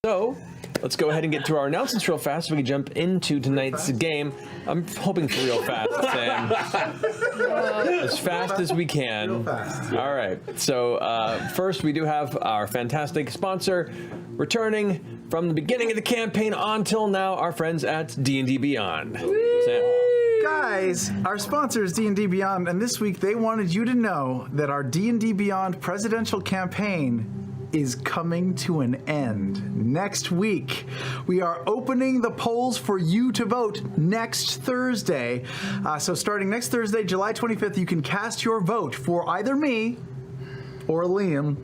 So, let's go ahead and get through our announcements real fast so we can jump into tonight's game. I'm hoping for real fast, Sam. As fast as we can. Real fast. All right. So, first we do have our fantastic sponsor returning from the beginning of the campaign until now, our friends at D&D Beyond. Sam. Guys, our sponsor is D&D Beyond, and this week they wanted you to know that our D&D Beyond presidential campaign is coming to an end. Next week, we are opening the polls for you to vote next Thursday. So starting next Thursday, July 25th, you can cast your vote for either me or Liam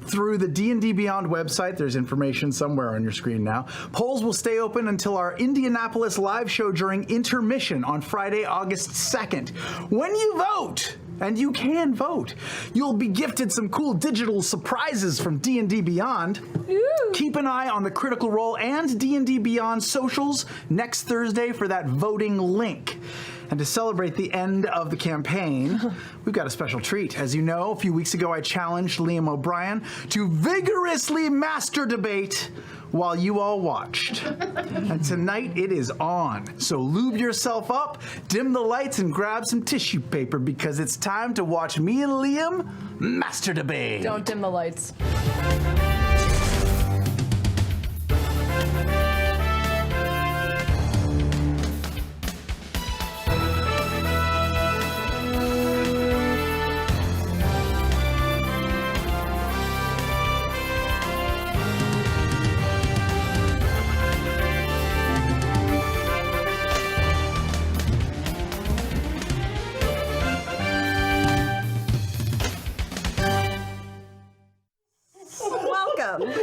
through the D&D Beyond website. There's information somewhere on your screen now. Polls will stay open until our Indianapolis live show during intermission on Friday, August 2nd. When you vote, and you can vote, you'll be gifted some cool digital surprises from D&D Beyond. Ooh. Keep an eye on the Critical Role and D&D Beyond socials next Thursday for that voting link. And to celebrate the end of the campaign, we've got a special treat. As you know, a few weeks ago, I challenged Liam O'Brien to vigorously master debate while you all watched. And tonight it is on. So lube yourself up, dim the lights, and grab some tissue paper because it's time to watch me and Liam master debate. Don't dim the lights.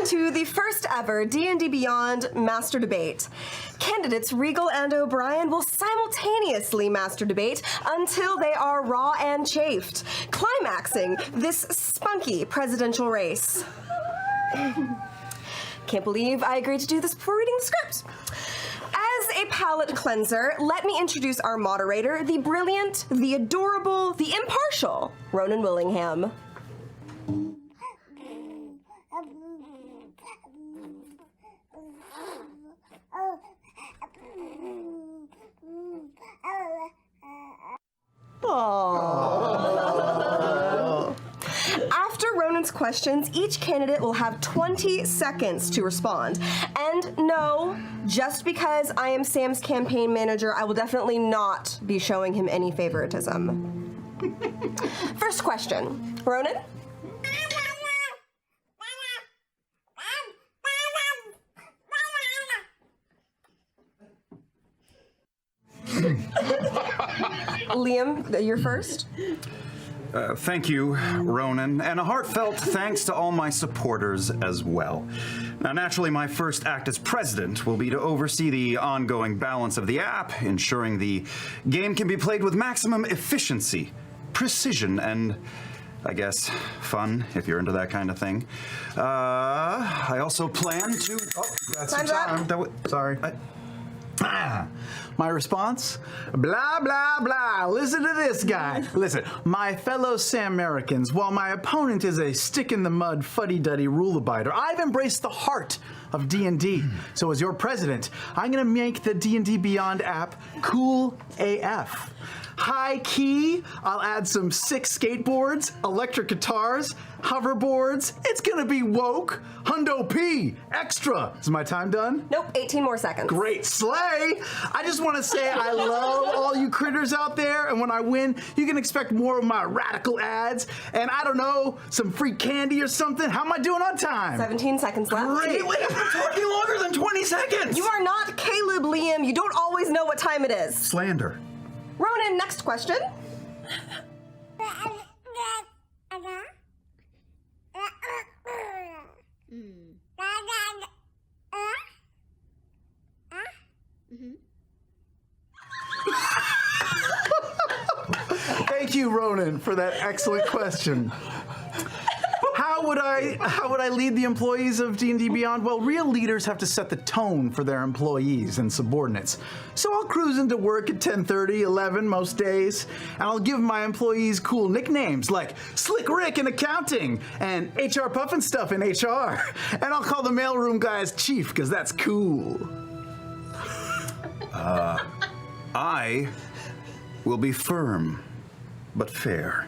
To the first ever D&D Beyond Master Debate. Candidates Riegel and O'Brien will simultaneously master debate until they are raw and chafed, climaxing this spunky presidential race. Can't believe I agreed to do this before reading the script. As a palate cleanser, let me introduce our moderator, the brilliant, the adorable, the impartial, Ronan Willingham. Aww. After Ronan's questions, each candidate will have 20 seconds to respond. And no, just because I am Sam's campaign manager, I will definitely not be showing him any favoritism. First question, Ronan? Liam, you're first. Thank you, Ronan, and a heartfelt thanks to all my supporters as well. Now, naturally, my first act as president will be to oversee the ongoing balance of the app, ensuring the game can be played with maximum efficiency, precision, and, I guess, fun, if you're into that kind of thing. I also plan to... Oh, that's Time's up. Sorry. My response? Blah, blah, blah. Listen to this guy. Listen, my fellow Sam-Americans, while my opponent is a stick-in-the-mud, fuddy-duddy rule-abider, I've embraced the heart of D&D. So as your president, I'm going to make the D&D Beyond app cool AF. High key, I'll add some sick skateboards, electric guitars, hoverboards. It's gonna be woke. Hundo P, extra. Is my time done? Nope, 18 more seconds. Great, slay. I just wanna say I love all you critters out there, and when I win, you can expect more of my radical ads, and I don't know, some free candy or something. How am I doing on time? 17 seconds left. Great. Wait, we're talking longer than 20 seconds! You are not Caleb, Liam. You don't always know what time it is. Slander. Ronan, next question. Thank you, Ronan, for that excellent question. How would I lead the employees of D&D Beyond? Well, real leaders have to set the tone for their employees and subordinates. So I'll cruise into work at 10:30, 11 most days, and I'll give my employees cool nicknames like Slick Rick in accounting and HR Puffin Stuff in HR. And I'll call the mailroom guys Chief, because that's cool. I will be firm, but fair.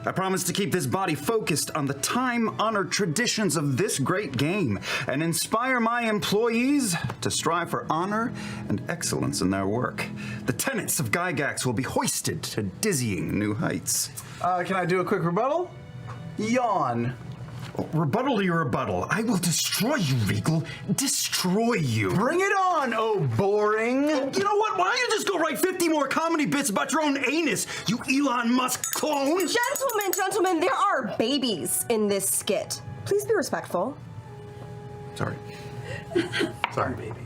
I promise to keep this body focused on the time-honored traditions of this great game and inspire my employees to strive for honor and excellence in their work. The tenets of Gygax will be hoisted to dizzying new heights. Can I do a quick rebuttal? Yawn. Rebuttal to your rebuttal. I will destroy you, Riegel. Destroy you. Bring it on, oh boring. You know what? Why don't you just go write 50 more comedy bits about your own anus, you Elon Musk clone? Gentlemen, there are babies in this skit. Please be respectful. Sorry. Sorry, babies.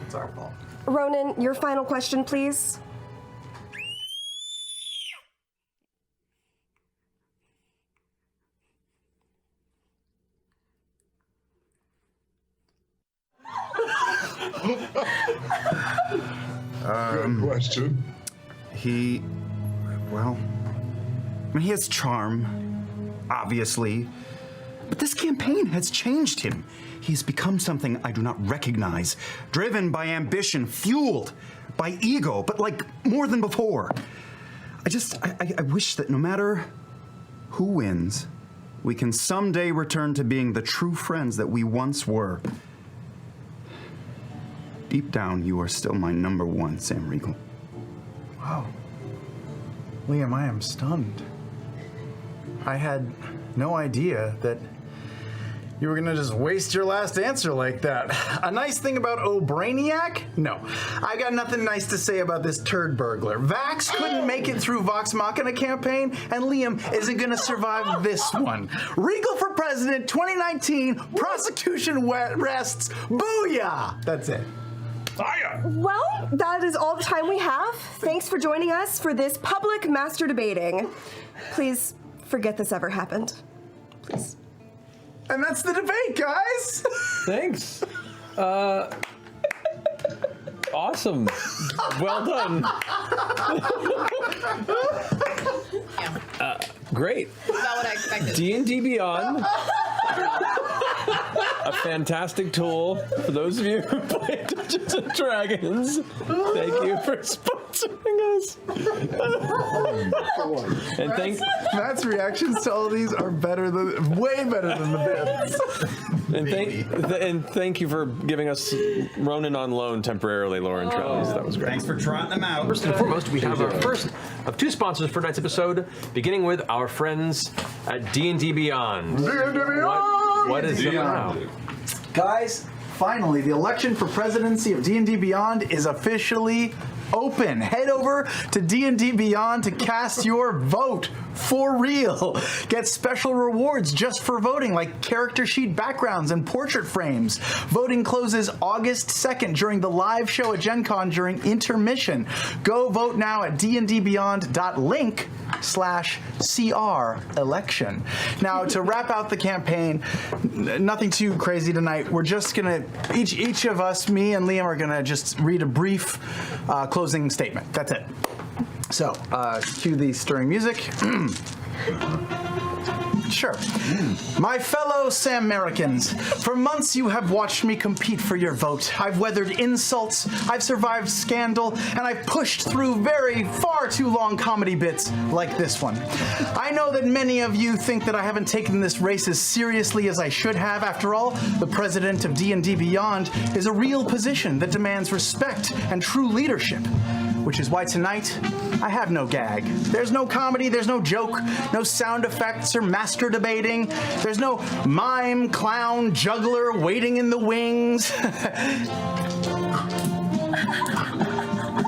It's our fault. Ronan, your final question, please. Good question. He has charm, obviously, but this campaign has changed him. He's become something I do not recognize, driven by ambition, fueled by ego, but like more than before. I wish that no matter who wins, we can someday return to being the true friends that we once were. Deep down, you are still my number one, Sam Riegel. Wow. Liam, I am stunned. I had no idea that you were gonna just waste your last answer like that. A nice thing about O'Brainiac? No. I got nothing nice to say about this turd burglar. Vax couldn't make it through Vox Machina campaign, and Liam isn't gonna survive this one. Riegel for President 2019, prosecution rests, booyah! That's it. Fire! Well, that is all the time we have. Thanks for joining us for this public master debating. Please forget this ever happened. Please. And that's the debate, guys! Thanks. Awesome. Well done. Great. Not what I expected. D&D Beyond. A fantastic tool for those of you who play Dungeons and Dragons. Thank you for sponsoring us. And Matt's reactions to all these are way better than the bits. and thank you for giving us Ronan on loan temporarily, Lauren Trellis. That was great. Thanks for trotting them out. First and foremost, we have our first of two sponsors for tonight's episode, beginning with our friends at D&D Beyond. D&D Beyond! What is it now? Guys, finally, the election for presidency of D&D Beyond is officially open. Head over to D&D Beyond to cast your vote for real. Get special rewards just for voting, like character sheet backgrounds and portrait frames. Voting closes August 2nd during the live show at Gen Con during intermission. Go vote now at dndbeyond.link/CR election. Now, to wrap out the campaign, nothing too crazy tonight. We're just gonna, each of us, me and Liam, are gonna just read a brief closing statement. That's it. So, cue the stirring music. Sure. My fellow Sam-Americans, for months you have watched me compete for your vote. I've weathered insults, I've survived scandal, and I've pushed through far too long comedy bits like this one. I know that many of you think that I haven't taken this race as seriously as I should have. After all, the president of D&D Beyond is a real position that demands respect and true leadership. Which is why tonight, I have no gag. There's no comedy, there's no joke, no sound effects or master debating. There's no mime, clown, juggler waiting in the wings.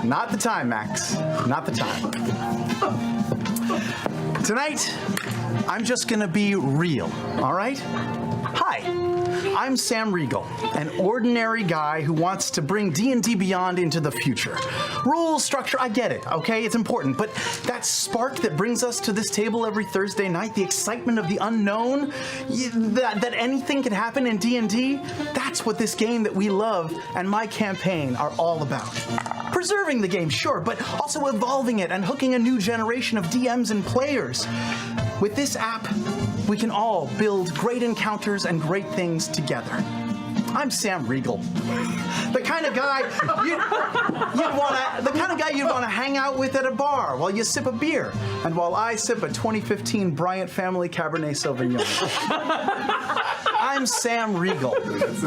Not the time, Max. Not the time. Tonight, I'm just gonna be real, all right? Hi, I'm Sam Riegel, an ordinary guy who wants to bring D&D Beyond into the future. Rules, structure, I get it, okay? It's important, but that spark that brings us to this table every Thursday night, the excitement of the unknown, that anything can happen in D&D, that's what this game that we love and my campaign are all about. Preserving the game, sure, but also evolving it and hooking a new generation of DMs and players. With this app, we can all build great encounters and great things together. I'm Sam Riegel, the kind of guy you'd want to hang out with at a bar while you sip a beer, and while I sip a 2015 Bryant Family Cabernet Sauvignon. I'm Sam Riegel,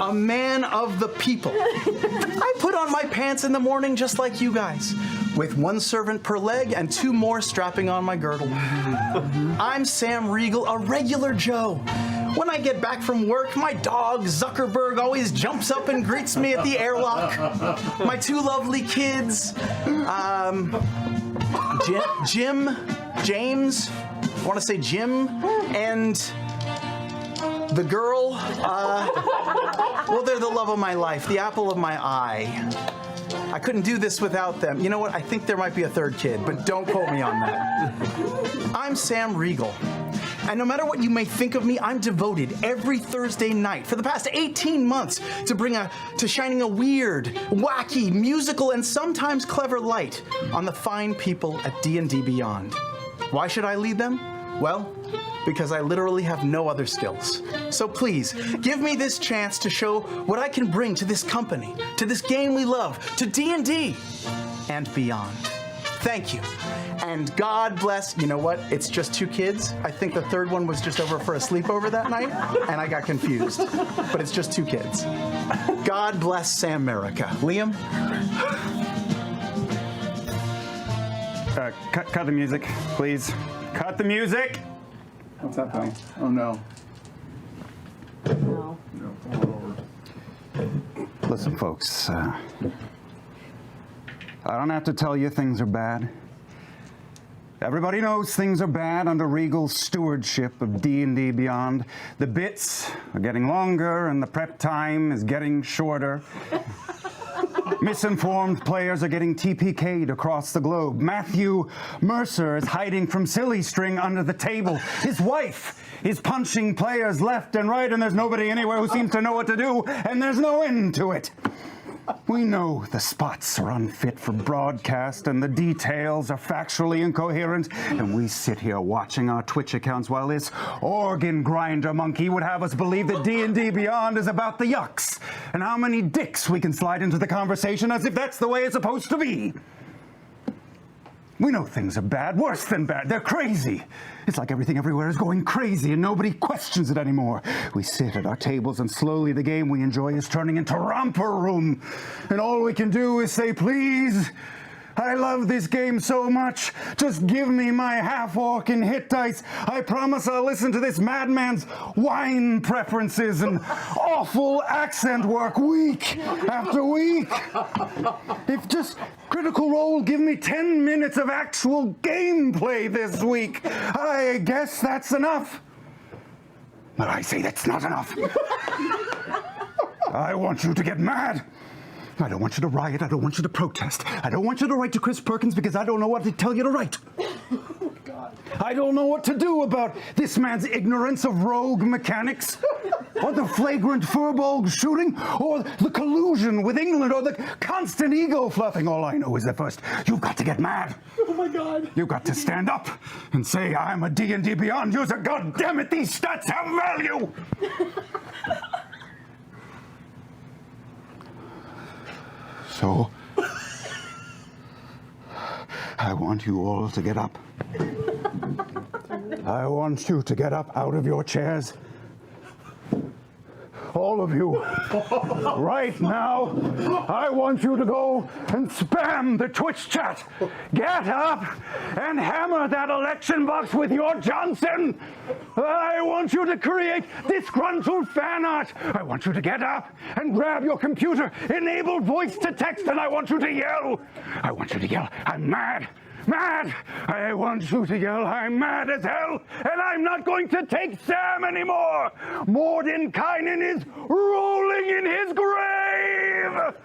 a man of the people. I put on my pants in the morning just like you guys, with one servant per leg and two more strapping on my girdle. I'm Sam Riegel, a regular Joe. When I get back from work, my dog, Zuckerberg, always jumps up and greets me at the airlock. My two lovely kids, James, I want to say Jim, and the girl, well, they're the love of my life, the apple of my eye. I couldn't do this without them. You know what? I think there might be a third kid, but don't quote me on that. I'm Sam Riegel. And no matter what you may think of me, I'm devoted every Thursday night for the past 18 months to shining a weird, wacky, musical, and sometimes clever light on the fine people at D&D Beyond. Why should I lead them? Well, because I literally have no other skills. So please, give me this chance to show what I can bring to this company, to this game we love, to D&D and beyond. Thank you. And God bless, you know what? It's just two kids. I think the third one was just over for a sleepover that night, and I got confused. But it's just two kids. God bless Sam America. Liam? Cut the music, please. Cut the music! What's happening? Oh, no. No. Listen, folks, I don't have to tell you things are bad. Everybody knows things are bad under Riegel's stewardship of D&D Beyond. The bits are getting longer and the prep time is getting shorter. Misinformed players are getting TPK'd across the globe. Matthew Mercer is hiding from Silly String under the table. His wife is punching players left and right, and there's nobody anywhere who seems to know what to do, and there's no end to it. We know the spots are unfit for broadcast and the details are factually incoherent, and we sit here watching our Twitch accounts while this organ grinder monkey would have us believe that D&D Beyond is about the yucks and how many dicks we can slide into the conversation as if that's the way it's supposed to be. We know things are bad, worse than bad. They're crazy. It's like everything everywhere is going crazy and nobody questions it anymore. We sit at our tables and slowly the game we enjoy is turning into romper room. And all we can do is say, please, I love this game so much. Just give me my half-orc and hit dice. I promise I'll listen to this madman's wine preferences and awful accent work week after week. If just Critical Role give me 10 minutes of actual gameplay this week, I guess that's enough. But I say that's not enough. I want you to get mad. I don't want you to riot. I don't want you to protest. I don't want you to write to Chris Perkins because I don't know what to tell you to write. Oh, God. I don't know what to do about this man's ignorance of rogue mechanics, or the flagrant furball shooting, or the collusion with England, or the constant ego fluffing. All I know is that first, you've got to get mad. Oh, my God. You've got to stand up and say, I'm a D&D Beyond user. God damn it, these stats have value. So, I want you all to get up. I want you to get up out of your chairs. All of you, right now, I want you to go and spam the Twitch chat. Get up and hammer that election box with your Johnson. I want you to create disgruntled fan art. I want you to get up and grab your computer, enable voice to text, and I want you to yell. I want you to yell, I'm mad. Mad! I want you to yell, I'm mad as hell, and I'm not going to take Sam anymore! Mordenkainen is rolling in his grave!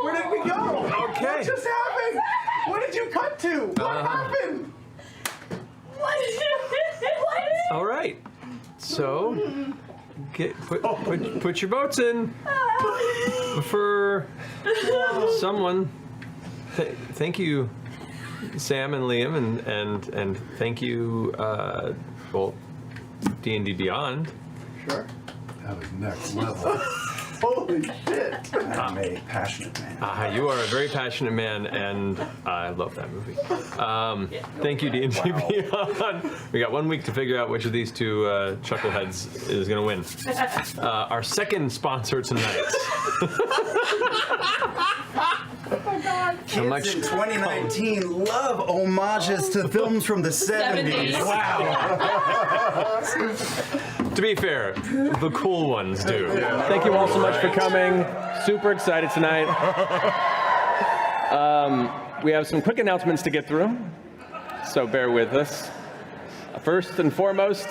Where did we go? Okay. What just happened? What did you cut to? What happened? All right. So, put your votes in for someone. Thank you, Sam and Liam, and thank you, well, D&D Beyond. Sure. That was next level. Holy shit. I'm a passionate man. You are a very passionate man, and I love that movie. Thank you, D&D Beyond. We got 1 week to figure out which of these two chuckleheads is going to win. Our second sponsor tonight. Kids in 2019 love homages to films from the 70s. Wow. To be fair, the cool ones do. Thank you all so much for coming. Super excited tonight. We have some quick announcements to get through, so bear with us. First and foremost,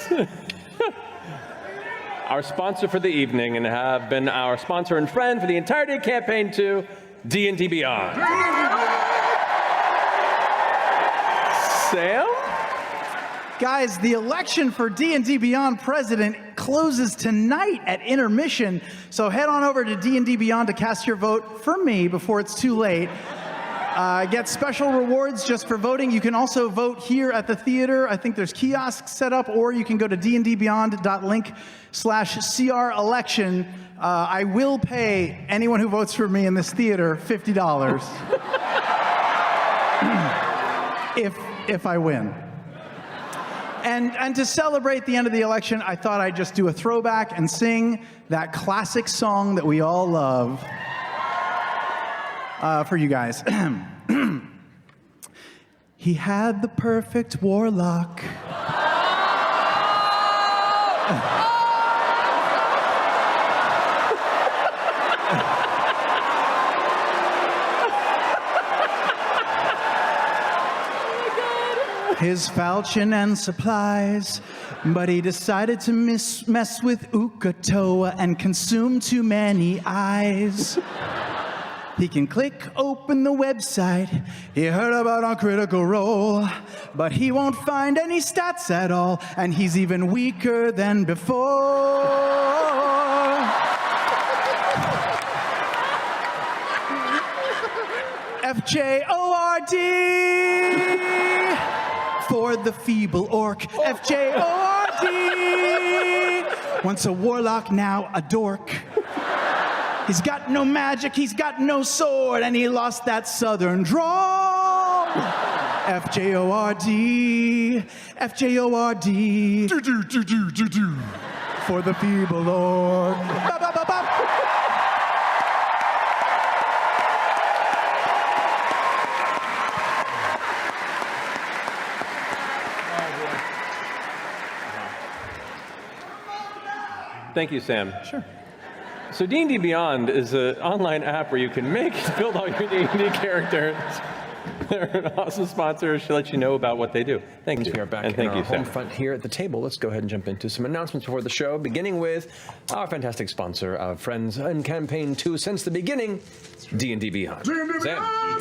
our sponsor for the evening, and have been our sponsor and friend for the entirety of Campaign 2, D&D Beyond. Sam? Guys, the election for D&D Beyond President closes tonight at intermission, so head on over to D&D Beyond to cast your vote for me before it's too late. Get special rewards just for voting. You can also vote here at the theater. I think there's kiosks set up, or you can go to dndbeyond.link/CR-election. I will pay anyone who votes for me in this theater $50 if I win. And to celebrate the end of the election, I thought I'd just do a throwback and sing that classic song that we all love for you guys. He had the perfect warlock. His falchion and supplies, but he decided to mess with Ukatoa and consume too many eyes. He can click open the website he heard about on Critical Role, but he won't find any stats at all, and he's even weaker than before. FJORD for the feeble orc. FJORD. Once a warlock, now a dork. He's got no magic, he's got no sword, and he lost that southern drawl. FJORD, FJORD. For the feeble orc. Ba, ba, ba, ba. Thank you, Sam. Sure. So D&D Beyond is an online app where you can build all your D&D characters. They're an awesome sponsor to let you know about what they do. Thank you.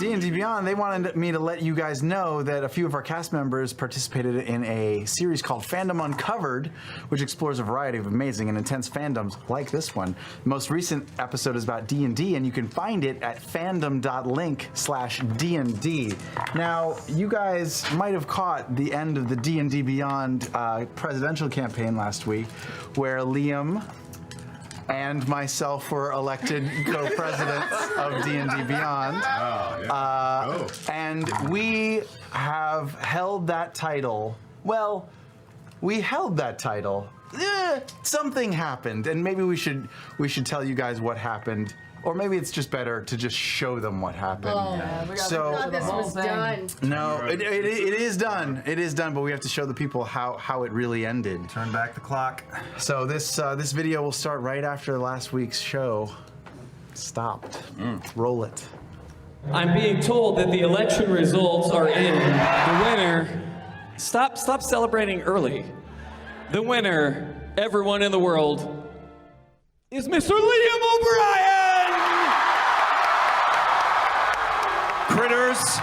D&D Beyond, they wanted me to let you guys know that a few of our cast members participated in a series called Fandom Uncovered, which explores a variety of amazing and intense fandoms like this one. The most recent episode is about D&D, and you can find it at fandom.link/D&D. Now, you guys might have caught the end of the D&D Beyond presidential campaign last week, where Liam and myself were elected co-presidents of D&D Beyond. And we have held that title. Well, we held that title. Something happened, and maybe we should tell you guys what happened Or maybe it's just better to just show them what happened. I So thought this was done. no, it is done. It is done, but we have to show the people how it really ended. Turn back the clock. So this video will start right after last week's show stopped. Roll it. I'm being told that the election results are in. The winner. Stop celebrating early. The winner, everyone in the world, is Mr. Liam O'Brien! Critters,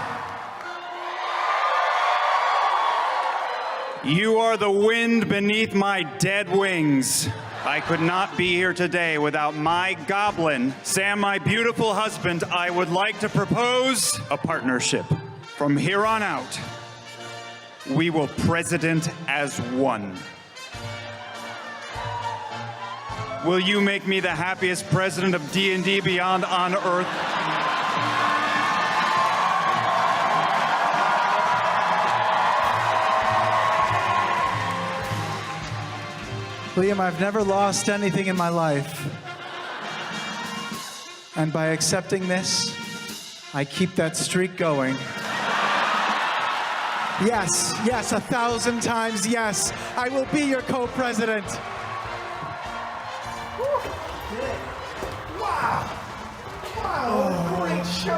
you are the wind beneath my dead wings. I could not be here today without my goblin. Sam, my beautiful husband, I would like to propose a partnership. From here on out, we will president as one. Will you make me the happiest president of D&D Beyond on Earth? Liam, I've never lost anything in my life. And by accepting this, I keep that streak going. Yes, 1,000 times yes, I will be your co-president. Wow, great show.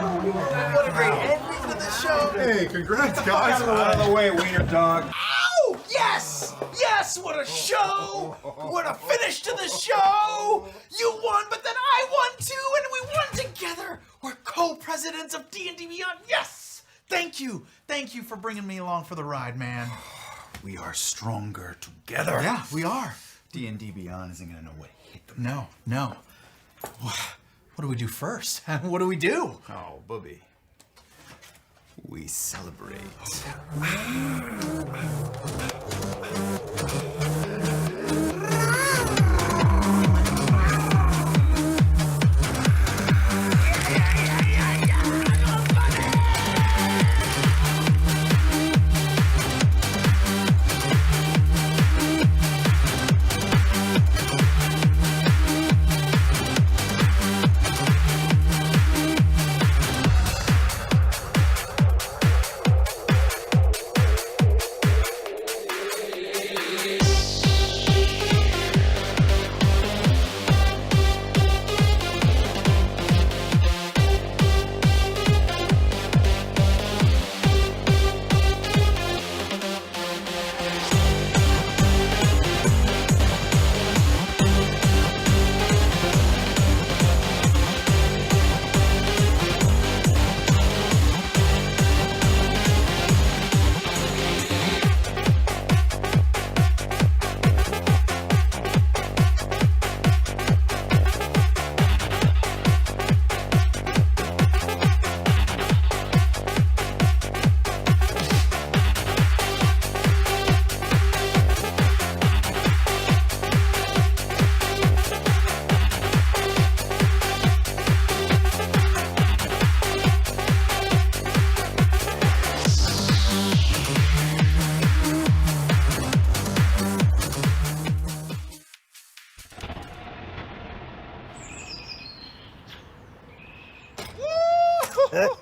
What a great ending to the show. Hey, congrats, guys. Out of the way, wiener dog. Ow! Yes! Yes! What a show! What a finish to the show! You won, but then I won too, and we won together. We're co-presidents of D&D Beyond. Yes! Thank you. Thank you for bringing me along for the ride, man. We are stronger together. Yeah, we are. D&D Beyond isn't gonna know what hit them. No. What do we do first? What do we do? Oh, Bubby. We celebrate.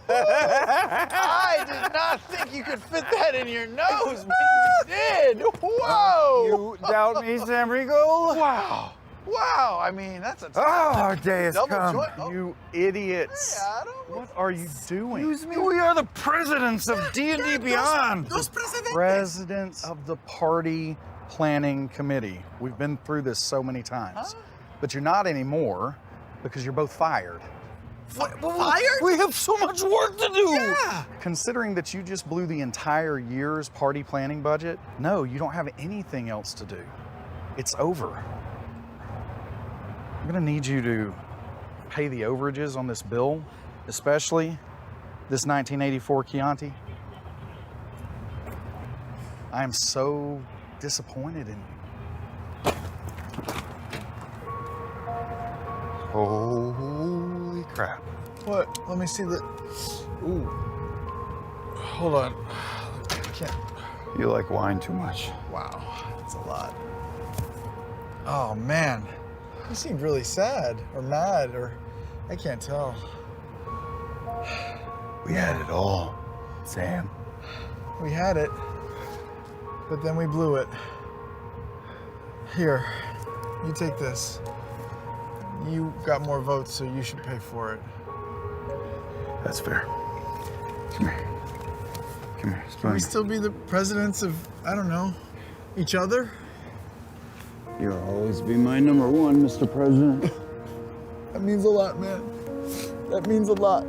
I did not think you could fit that in your nose, but you did. Whoa! You doubt me, Sam Riegel? Wow, I mean, that's a Oh, our day has double come. joint. Oh. You idiots. Hey, Adam. What are you doing? Excuse me? We are the presidents of D&D Beyond. Dos presidentes. Presidents of the party planning committee. We've been through this so many times. But you're not anymore because you're both fired. Fired? We have so much work to do. Yeah. Considering that you just blew the entire year's party planning budget, no, you don't have anything else to do. It's over. I'm gonna need you to pay the overages on this bill, especially this 1984 Chianti. I am so disappointed in you. Holy crap. What? Let me see the. Ooh. Hold on. I can't. You like wine too much. Wow, that's a lot. Oh man, you seemed really sad or mad or I can't tell. We had it all, Sam. We had it, but then we blew it. Here, you take this. You got more votes, so you should pay for it. That's fair. Come here. Come here. Can we still be the presidents of, I don't know, each other? You'll always be my number one, Mr. President. That means a lot, man. That means a lot.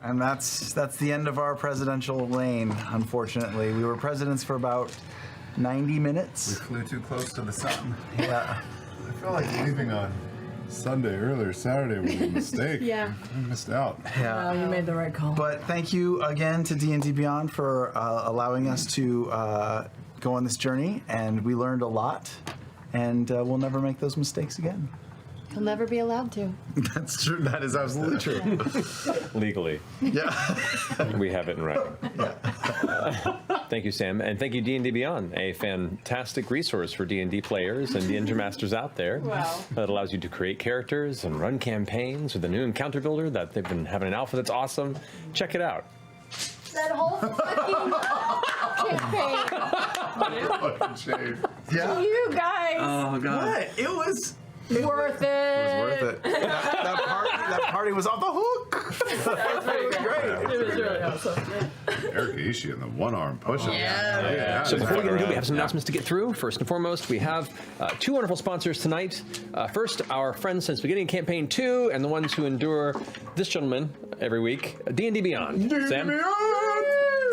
And that's the end of our presidential reign, unfortunately. We were presidents for about 90 minutes. Flew too close to the sun. Yeah. I feel like leaving on Sunday, earlier Saturday was a mistake. Yeah. I missed out. Oh, you made the right call. But thank you again to D&D Beyond for allowing us to go on this journey, and we learned a lot, and we'll never make those mistakes again. He'll never be allowed to. That's true. That is absolutely true. Legally. Yeah. We have it in writing. Thank you, Sam, and thank you, D&D Beyond, a fantastic resource for D&D players and Dungeon Masters out there. Wow. That allows you to create characters and run campaigns with a new encounter builder that they've been having an alpha that's awesome. Check it out. That whole fucking campaign. Fucking shame. Yeah. You guys. Oh, God. What? It was Worth it. worth it. That party was off the hook. It was great. It was really awesome. Eric Ishii and the one-arm push-up. Yeah. So before we get into it, we have some announcements to get through. First and foremost, we have two wonderful sponsors tonight. First, our friends since beginning of Campaign 2 and the ones who endure this gentleman every week, D&D Beyond. Sam?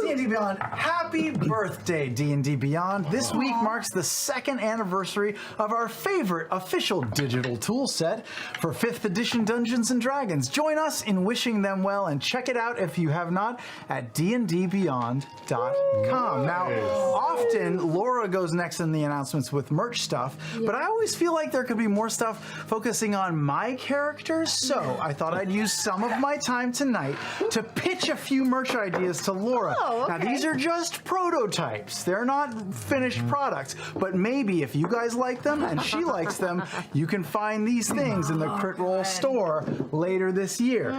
D&D Beyond, happy birthday, D&D Beyond. This week marks the 2nd anniversary of our favorite official digital tool set for 5th edition Dungeons & Dragons. Join us in wishing them well and check it out if you have not at dndbeyond.com. Now, often Laura goes next in the announcements with merch stuff, but I always feel like there could be more stuff focusing on my characters, so I thought I'd use some of my time tonight to pitch a few merch ideas to Laura. Now, these are just prototypes. They're not finished products, but maybe if you guys like them and she likes them, you can find these things in the Crit Roll store later this year.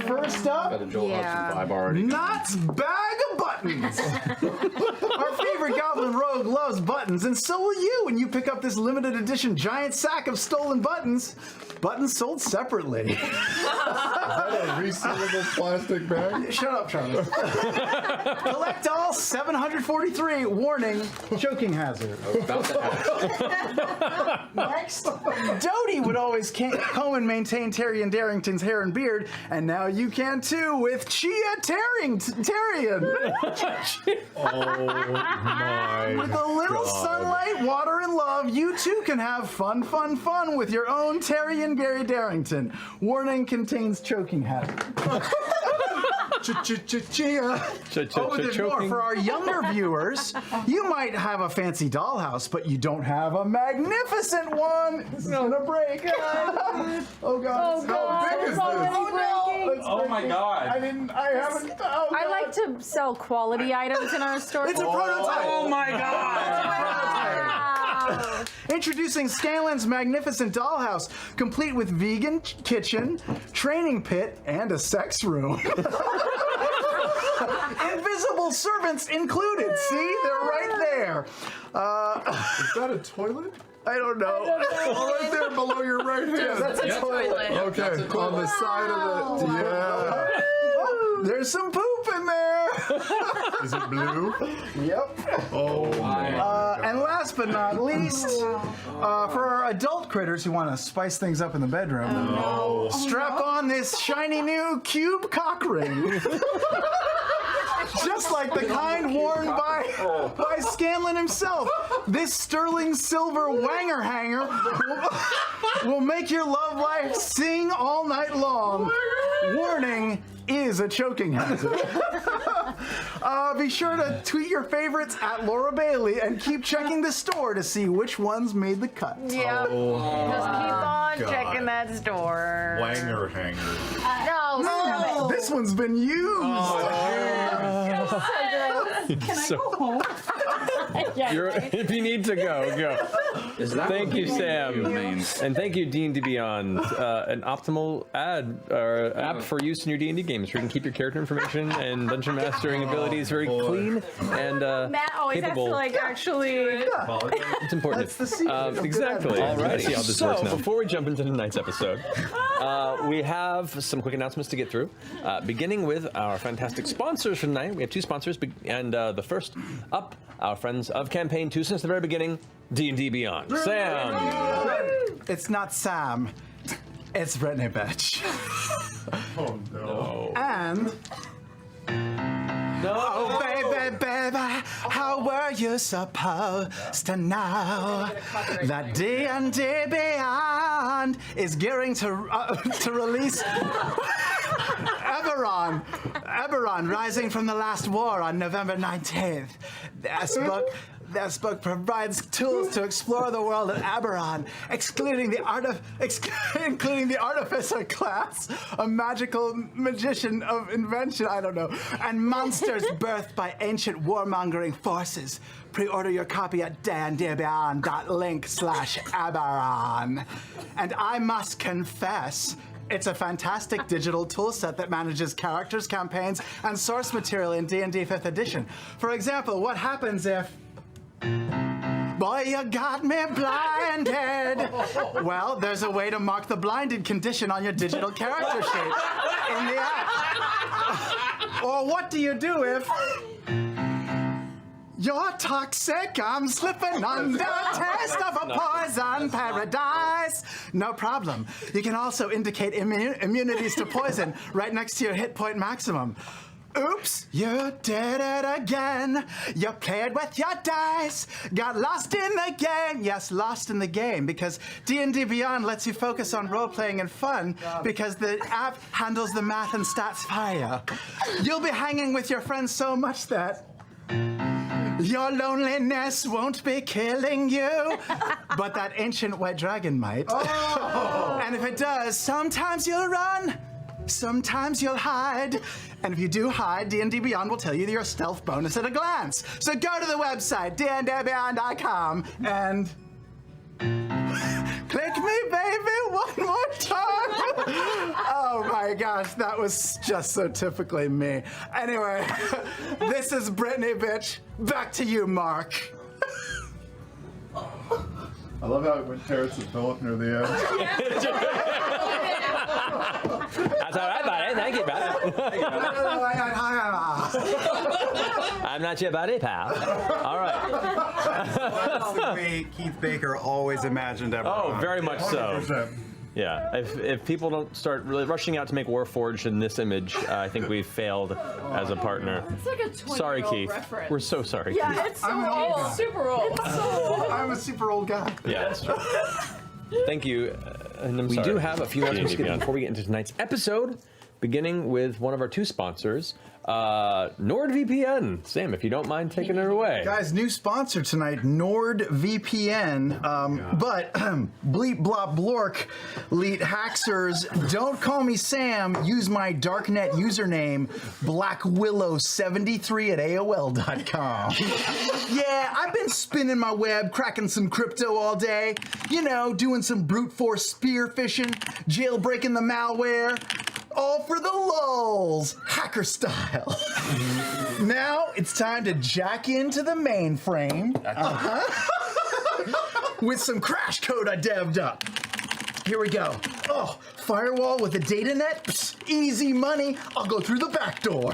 First up, Knott's Bag of Buttons. Our favorite Goblin Rogue loves buttons, and so will you when you pick up this limited edition giant sack of stolen buttons. Buttons sold separately. Is that a resealable plastic bag? Shut up, Travis. Collect all 743. Warning, choking hazard. Next, Dodie would always comb and maintain Tyrion Darrington's hair and beard, and now you can too with Chia Tyrion. Oh my With a little God. sunlight, water, and love, you too can have fun with your own Tyrion Gary Darrington. Warning, contains choking hazard. Chia. Oh, there's more. For our younger viewers, you might have a fancy dollhouse, but you don't have a magnificent one. This is gonna break. Oh God. How big is this? Oh my God. I haven't. Oh, I God. like to sell quality items in our store. It's a prototype. Oh my God. Wow. Introducing Scanlan's magnificent dollhouse, complete with vegan kitchen, training pit, and a sex room. Invisible servants included. See, they're right there. Is that a toilet? I don't know. Oh, right there below your right hand. That's a toilet. Okay, on the side of it. Yeah. Oh, there's some poop in there. Is it blue? Yep. Oh my. And last but not least, for our adult critters who want to spice things up in the bedroom, strap on this shiny new cube cock ring. Just like the kind worn by Scanlan himself, this sterling silver wanger hanger will make your love life sing all night long. Warning, is a choking hazard. Be sure to tweet your favorites at Laura Bailey and keep checking the store to see which ones made the cut. Yep. Just keep on checking that store. Wanger hanger. No, Oh, This one's been used. Can I go home? If you need to go. Thank you, Sam. And thank you, D&D Beyond, an optimal app for use in your D&D games, where you can keep your character information and dungeon mastering abilities very clean and Matt always capable. has to actually. It's important. That's the secret. Exactly. All Let's see how this works now. So, Before we jump into tonight's episode, we have some quick announcements to get through. Beginning with our fantastic sponsors for tonight. We have two sponsors, and the first up, our friends of Campaign 2 since the very beginning, D&D Beyond. Sam. it's not Sam. It's Brittany Bitch. Oh no. And oh, baby, baby, how were you supposed to know that D&D Beyond is gearing to release Eberron, Rising from the Last War on November 19th. This book provides tools to explore the world of Eberron, including the artificer class, a magical magician of invention, I don't know, and monsters birthed by ancient warmongering forces. Pre-order your copy at dandbeyond.link/Eberron. And I must confess, it's a fantastic digital toolset that manages characters, campaigns, and source material in D&D 5th edition. For example, what happens if... Boy, you got me blinded. Well, there's a way to mark the blinded condition on your digital character sheet in the app. Or what do you do if... You're toxic, I'm slipping under a taste of a poison paradise. No problem. You can also indicate immunities to poison right next to your hit point maximum. Oops, you did it again. You played with your dice, got lost in the game. Yes, lost in the game, because D&D Beyond lets you focus on role-playing and fun because the app handles the math and stats fire. You'll be hanging with your friends so much that your loneliness won't be killing you, but that ancient white dragon might. Oh. And if it does, sometimes you'll run, sometimes you'll hide. And if you do hide, D&D Beyond will tell you your stealth bonus at a glance. So go to the website, dndbeyond.com, and click me, baby, one more time. Oh my gosh, that was just so typically me. Anyway, this is Brittany, bitch. Back to you, Mark. I love how it went carrots and Philip near the end. That's all right, buddy. Thank you, brother. I'm not your buddy, pal. All right. That's the way Keith Baker always imagined Eberron. Oh, very much so. 100%. Yeah, if people don't start really rushing out to make Warforged in this image, I think we've failed as a partner. It's like a 20-year-old Sorry, Keith. reference. We're so sorry, Keith. Yeah, it's so I'm an old old. guy. Super old. It's so old. I'm a super old guy. Yeah, that's true. Thank you. And we do have a few announcements to get before we get into tonight's episode, beginning with one of our two sponsors, NordVPN. Sam, if you don't mind taking it away. Guys, new sponsor tonight, NordVPN. But bleep blop blork, leet haxers, don't call me Sam. Use my darknet username, blackwillow73 at AOL.com. Yeah, I've been spinning my web, cracking some crypto all day. You know, doing some brute force spear phishing, jailbreaking the malware. All for the lulz, hacker style. Now it's time to jack into the mainframe with some crash code I devved up. Here we go. Oh, firewall with a data net? Psh, easy money. I'll go through the back door.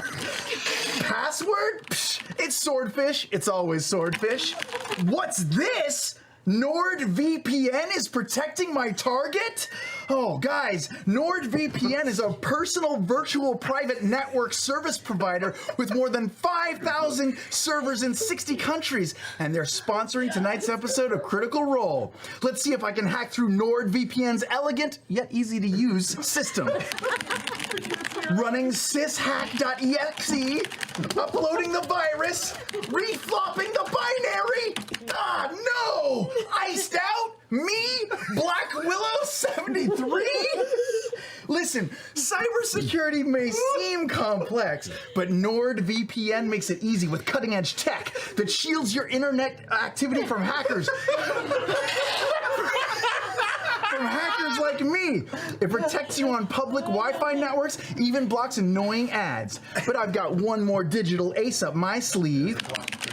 Password? Psh, it's swordfish. It's always swordfish. What's this? NordVPN is protecting my target? Oh, guys, NordVPN is a personal virtual private network service provider with more than 5,000 servers in 60 countries, and they're sponsoring tonight's episode of Critical Role. Let's see if I can hack through NordVPN's elegant yet easy to use system. Running syshack.exe, uploading the virus, reflopping the binary. Ah, no! Iced out? Me? Black Willow 73? Listen, Cybersecurity may seem complex, but NordVPN makes it easy with cutting-edge tech that shields your internet activity from hackers. From hackers like me. It protects you on public Wi-Fi networks, even blocks annoying ads. But I've got one more digital ace up my sleeve.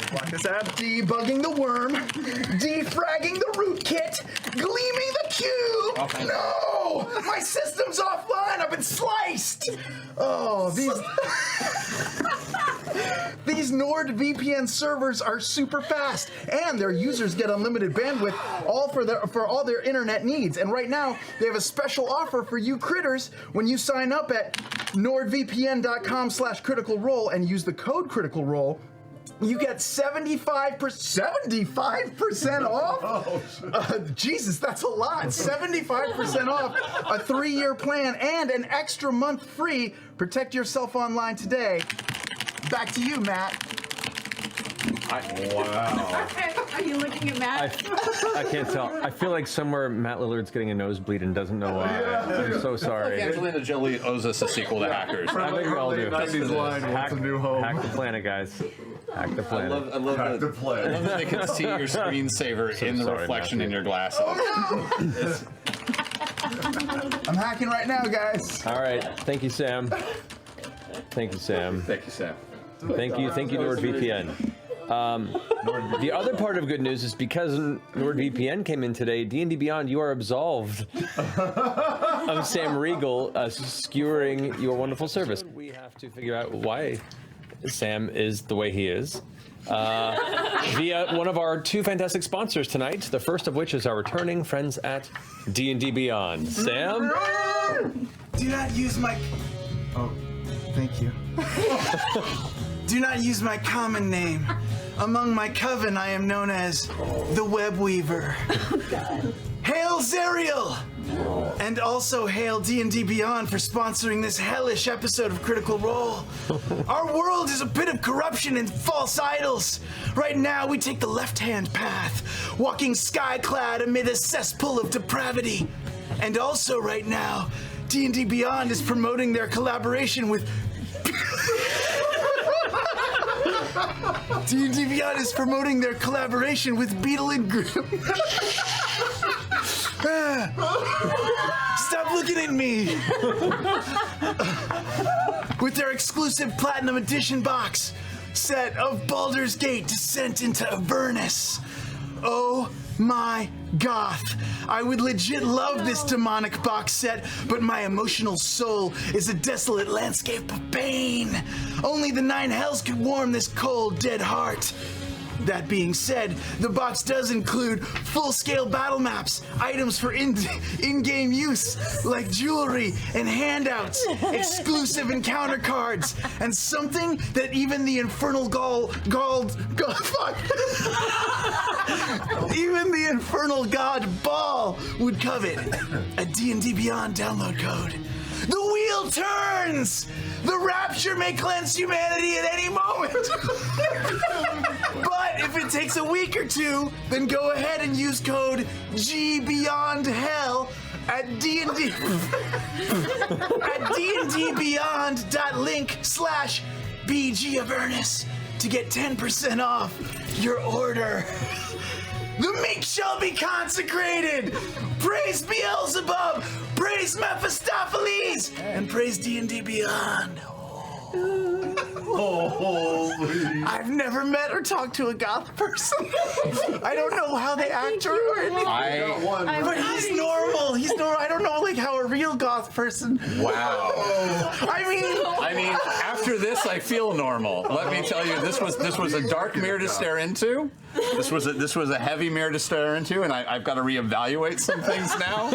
Debugging the worm, defragging the rootkit, gleaming the cube. Okay. No! My system's offline. I've been sliced. Oh, these NordVPN servers are super fast, and their users get unlimited bandwidth for all their internet needs. And right now, they have a special offer for you critters when you sign up at nordvpn.com/criticalrole and use the code criticalrole. You get 75% off? Oh, Jesus, that's a lot. 75% off a 3-year plan and an extra month free. Protect yourself online today. Back to you, Matt. wow. Are you looking at Matt? I can't tell. I feel like somewhere Matt Lillard's getting a nosebleed and doesn't know why. I'm so sorry. Angelina Jolie owes us a sequel to Hackers. I think we all do. 90s line, what's a new home? Hack the planet, guys. Hack the planet. I love Hack the that. planet. I love that they can see your screensaver in the sorry, reflection Matthew. in your glasses. I'm hacking right now, guys. All right. Thank you, Sam. Thank you, Sam. Thank you, Sam. Thank you, NordVPN. The other part of good news is because NordVPN came in today, D&D Beyond, you are absolved of Sam Riegel skewering your wonderful service. We have to figure out why Sam is the way he is via one of our 2 fantastic sponsors tonight, the first of which is our returning friends at D&D Beyond. Sam? Do not use my... Oh, thank you. Do not use my common name. Among my coven, I am known as the Web Weaver. Hail Zerial! And also hail D&D Beyond for sponsoring this hellish episode of Critical Role. Our world is a pit of corruption and false idols. Right now, we take the left-hand path, walking sky-clad amid a cesspool of depravity. And also right now, D&D Beyond is promoting their collaboration with... D&D Beyond is promoting their collaboration with Beetle and Grim. Stop looking at me! With their exclusive Platinum Edition box set of Baldur's Gate Descent into Avernus. Oh my goth. I would legit love this demonic box set, but my emotional soul is a desolate landscape of pain. Only the 9 hells could warm this cold, dead heart. That being said, the box does include full-scale battle maps, items for in-game use, like jewelry and handouts, exclusive encounter cards, and something that even the infernal even the infernal god Ball would covet. A D&D Beyond download code. The wheel turns! The rapture may cleanse humanity at any moment. But if it takes a week or 2, then go ahead and use code GBeyondHell at D&D at dndbeyond.link/BG Avernus to get 10% off your order. The meek shall be consecrated. Praise Beelzebub. Praise Mephistopheles. And praise D&D Beyond. Holy. I've never met or talked to a goth person. I don't know how they act or anything. But he's normal. He's normal. I don't know like how a real goth person. Wow. I mean, after this, I feel normal. Let me tell you, this was a dark mirror to stare into. This was a heavy mirror to stare into, and I've got to reevaluate some things now.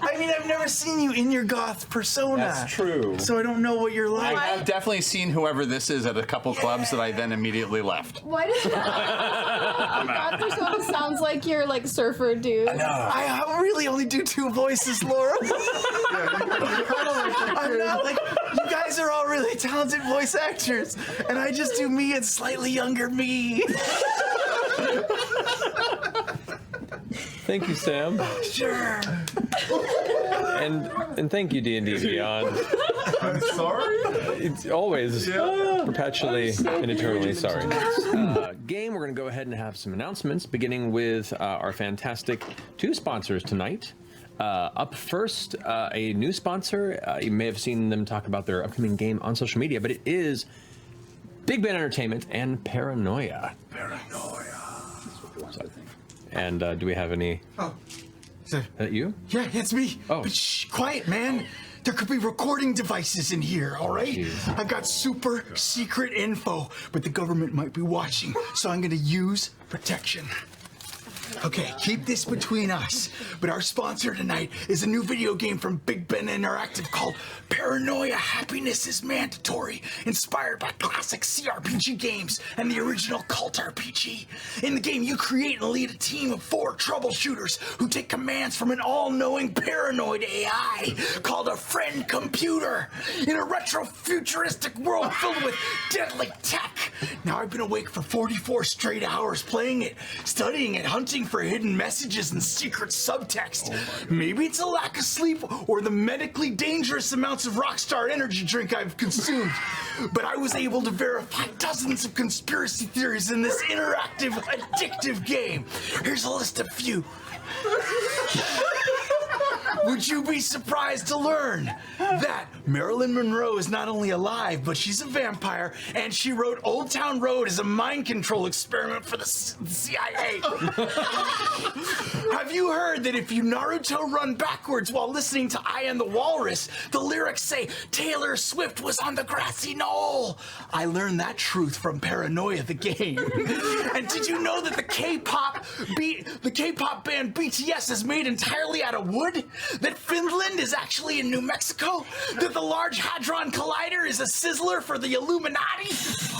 I mean, I've never seen you in your goth persona. That's true. So I don't know what you're like. I've definitely seen whoever this is at a couple clubs that I then immediately left. Why does that persona sounds like you're like surfer dude? I really only do 2 voices, Laura. I'm not like, you guys are all really talented voice actors, and I just do me and slightly younger me. Thank you, Sam. Sure. And thank you, D&D Beyond. I'm sorry. It's always perpetually and eternally sorry. Game, we're going to go ahead and have some announcements, beginning with our fantastic 2 sponsors tonight. Up first, a new sponsor. You may have seen them talk about their upcoming game on social media, but it is Big Ben Entertainment and Paranoia. And do we have any? Oh, is that you? Yeah, it's me. Oh. But shh, quiet, man. There could be recording devices in here, all right? Jeez. I've got super secret info, but the government might be watching, so I'm gonna use protection. Okay, keep this between us, but our sponsor tonight is a new video game from Big Ben Interactive called Paranoia Happiness is Mandatory, inspired by classic CRPG games and the original Cult RPG. In the game, you create and lead a team of 4 troubleshooters who take commands from an all-knowing paranoid AI called a friend computer in a retro-futuristic world filled with deadly tech. Now, I've been awake for 44 straight hours playing it, studying it, hunting for hidden messages and secret subtext. Maybe it's a lack of sleep or the medically dangerous amounts of Rockstar energy drink I've consumed. But I was able to verify dozens of conspiracy theories in this interactive, addictive game. Here's a list of few. Would you be surprised to learn that Marilyn Monroe is not only alive, but she's a vampire, and she wrote Old Town Road as a mind control experiment for the CIA? Have you heard that if you Naruto run backwards while listening to I Am the Walrus, the lyrics say Taylor Swift was on the grassy knoll? I learned that truth from Paranoia the game. And did you know that the K-pop band BTS is made entirely out of wood? That Finland is actually in New Mexico? That the Large Hadron Collider is a sizzler for the Illuminati?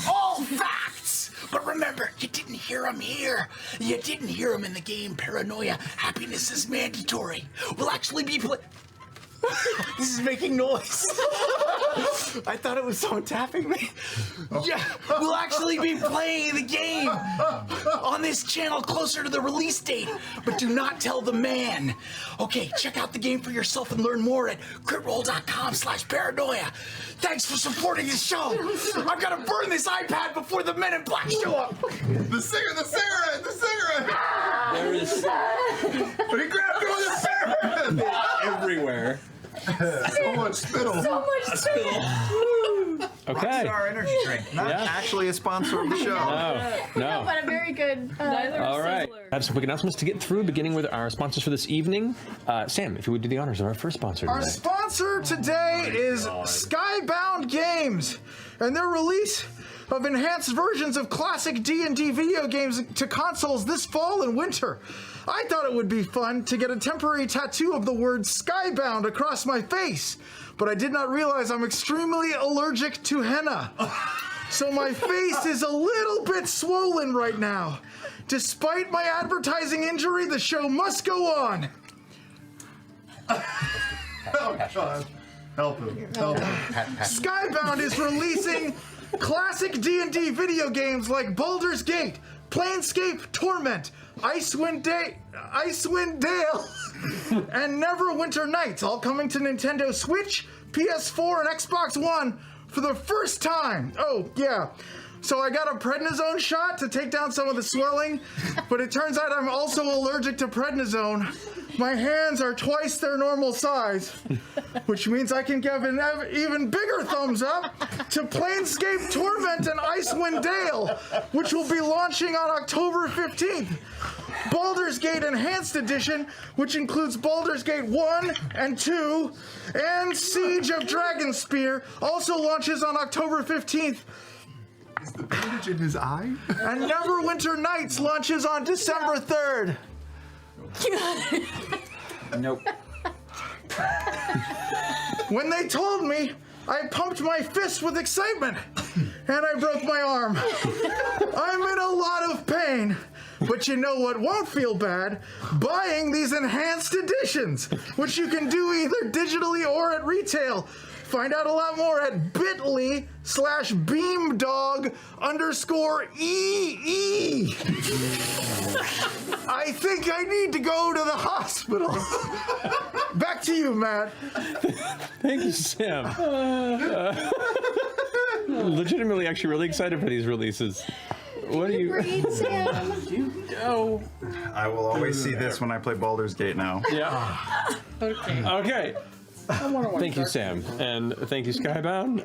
All facts! But remember, you didn't hear them here. You didn't hear them in the game Paranoia. Happiness is mandatory. We'll actually be This is making noise. I thought it was someone tapping me. Yeah, we'll actually be playing the game on this channel closer to the release date, but do not tell the man. Okay, check out the game for yourself and learn more at critroll.com/paranoia. Thanks for supporting the show. I've got to burn this iPad before the Men in Black show up. The cigarette! There is But he grabbed me with a cigarette! everywhere. So much spittle. Okay. Rockstar energy drink, not actually a sponsor of the show. No. But a very good. All right. I have some quick announcements to get through, beginning with our sponsors for this evening. Sam, if you would do the honors of our first sponsor Our today. sponsor today is Skybound Games, and their release of enhanced versions of classic D&D video games to consoles this fall and winter. I thought it would be fun to get a temporary tattoo of the word Skybound across my face, but I did not realize I'm extremely allergic to henna. So my face is a little bit swollen right now. Despite my advertising injury, the show must go on. Oh, God. Help him. Skybound is releasing classic D&D video games like Baldur's Gate, Planescape Torment, Icewind Dale, and Neverwinter Nights, all coming to Nintendo Switch, PS4, and Xbox One for the first time. Oh, yeah. So I got a prednisone shot to take down some of the swelling, but it turns out I'm also allergic to prednisone. My hands are twice their normal size, which means I can give an even bigger thumbs up to Planescape Torment and Icewind Dale, which will be launching on October 15th. Baldur's Gate Enhanced Edition, which includes Baldur's Gate 1 and 2, and Siege of Dragonspear, also launches on October 15th. Is the bandage in his eye? And Neverwinter Nights launches on December 3rd. Nope. When they told me, I pumped my fist with excitement, and I broke my arm. I'm in a lot of pain, but you know what won't feel bad? Buying these enhanced editions, which you can do either digitally or at retail Find out a lot more at bit.ly/beamdog_EE. I think I need to go to the hospital. Back to you, Matt. Thank you, Sam. Legitimately, actually, really excited for these releases. What do you? Great, Sam. Oh. I will always see this when I play Baldur's Gate now. Yeah. Okay. Thank you, Sam, and thank you, Skybound.